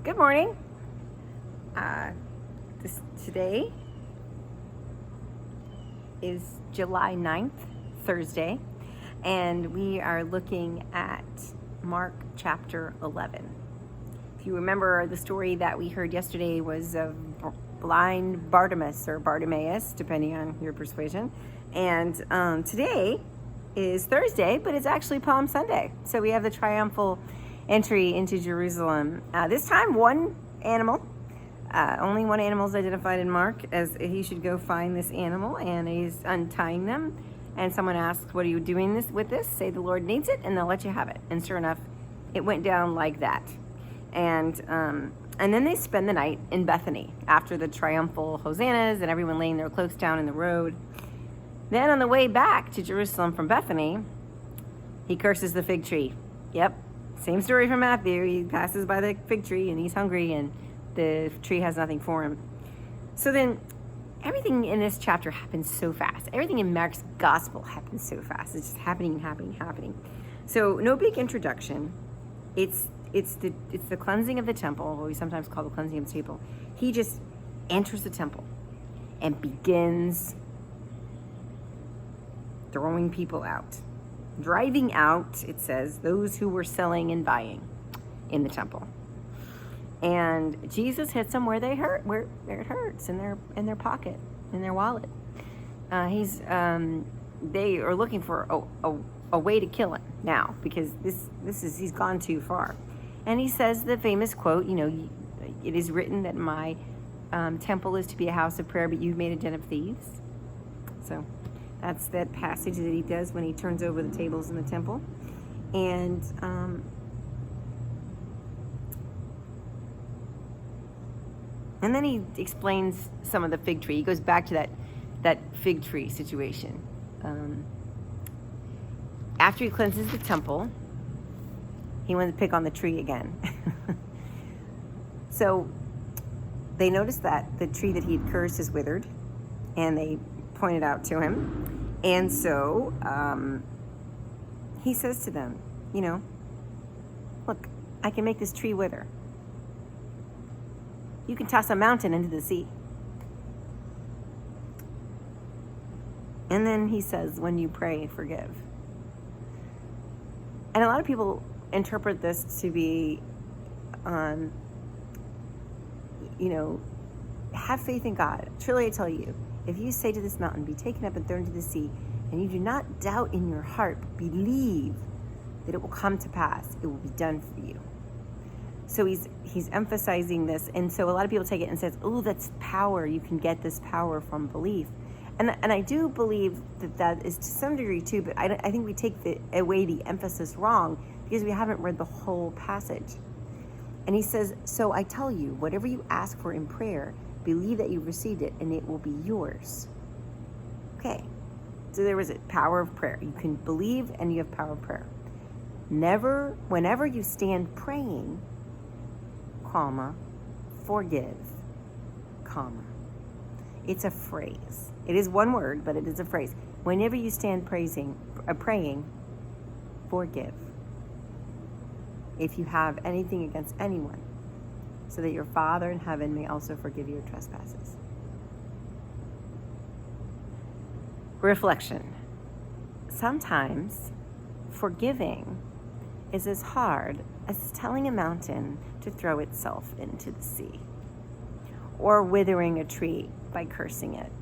Good morning. Today is July 9th, Thursday, and we are looking at Mark chapter 11. If you remember, the story that we heard yesterday was of blind Bartimaeus, or Bartimaeus, depending on your persuasion. And today is Thursday, but it's actually Palm Sunday. So we have the triumphal entry into Jerusalem. This time, one animal. Only one animal is identified in Mark, as he should go find this animal, and he's untying them. And someone asks, "What are you doing with this?" Say, "The Lord needs it," and they'll let you have it. And sure enough, it went down like that. And then they spend the night in Bethany after the triumphal hosannas and everyone laying their cloaks down in the road. Then on the way back to Jerusalem from Bethany, he curses the fig tree. Yep, same story from Matthew. He passes by the fig tree and he's hungry and the tree has nothing for him. So then everything in this chapter happens so fast. Everything in Mark's gospel happens so fast. It's just happening. So no big introduction. It's the cleansing of the temple, what we sometimes call the cleansing of the temple. He just enters the temple and begins throwing people out. Driving out, it says, those who were selling and buying in the temple. And Jesus hits them where they hurt, where it hurts, in their pocket, in their wallet. They are looking for a way to kill him now, because he's gone too far. And he says the famous quote, "It is written that my temple is to be a house of prayer, but you've made a den of thieves." So that's that passage that he does when he turns over the tables in the temple. And then he explains some of the fig tree. He goes back to that fig tree situation. After he cleanses the temple, he went to pick on the tree again. So they noticed that the tree that he had cursed is withered, and they pointed out to him. And so he says to them, "Look, I can make this tree wither. You can toss a mountain into the sea." And then he says, "When you pray, forgive." And a lot of people interpret this to be, have faith in God. Truly, I tell you, if you say to this mountain, "Be taken up and thrown into the sea," and you do not doubt in your heart, but believe that it will come to pass, it will be done for you. So he's emphasizing this, and so a lot of people take it and says, "Oh, that's power. You can get this power from belief," and I do believe that is to some degree too. But I think we take away the emphasis wrong because we haven't read the whole passage. And he says, "So I tell you, whatever you ask for in prayer, believe that you've received it, and it will be yours." Okay, so there was a power of prayer. You can believe, and you have power of prayer. Whenever you stand praying, forgive, It's a phrase. It is one word, but it is a phrase. Whenever you stand praying, forgive, if you have anything against anyone, so that your Father in heaven may also forgive your trespasses. Reflection. Sometimes forgiving is as hard as telling a mountain to throw itself into the sea, or withering a tree by cursing it.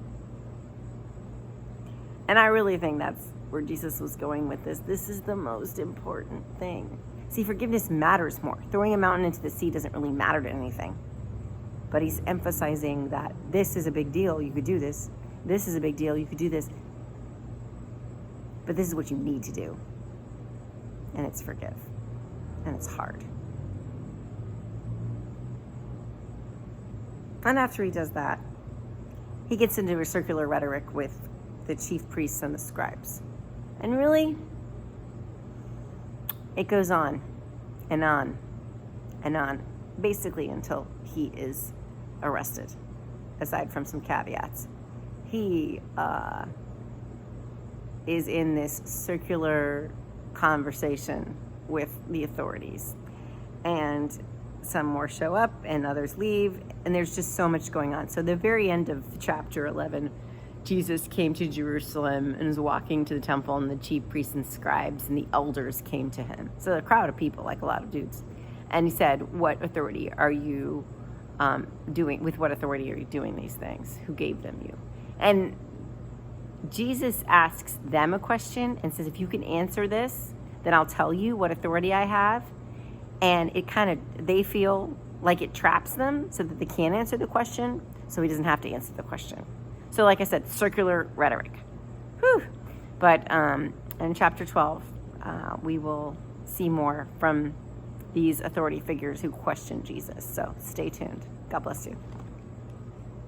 And I really think that's where Jesus was going with this. This is the most important thing. See, forgiveness matters more. Throwing a mountain into the sea doesn't really matter to anything. But he's emphasizing that this is a big deal. You could do this. This is a big deal. You could do this. But this is what you need to do. And it's forgive. And it's hard. And after he does that, he gets into a circular rhetoric with the chief priests and the scribes. And really, it goes on and on and on, basically until he is arrested, aside from some caveats. He is in this circular conversation with the authorities. And some more show up and others leave, and there's just so much going on. So the very end of chapter 11, Jesus came to Jerusalem and was walking to the temple, and the chief priests and scribes and the elders came to him. So a crowd of people, like a lot of dudes. And he said, what authority are you doing? With what authority are you doing these things? Who gave them you? And Jesus asks them a question and says, if you can answer this, then I'll tell you what authority I have. And it they feel like it traps them so that they can't answer the question, so he doesn't have to answer the question. So like I said, circular rhetoric. Whew. But in chapter 12, we will see more from these authority figures who question Jesus. So stay tuned. God bless you.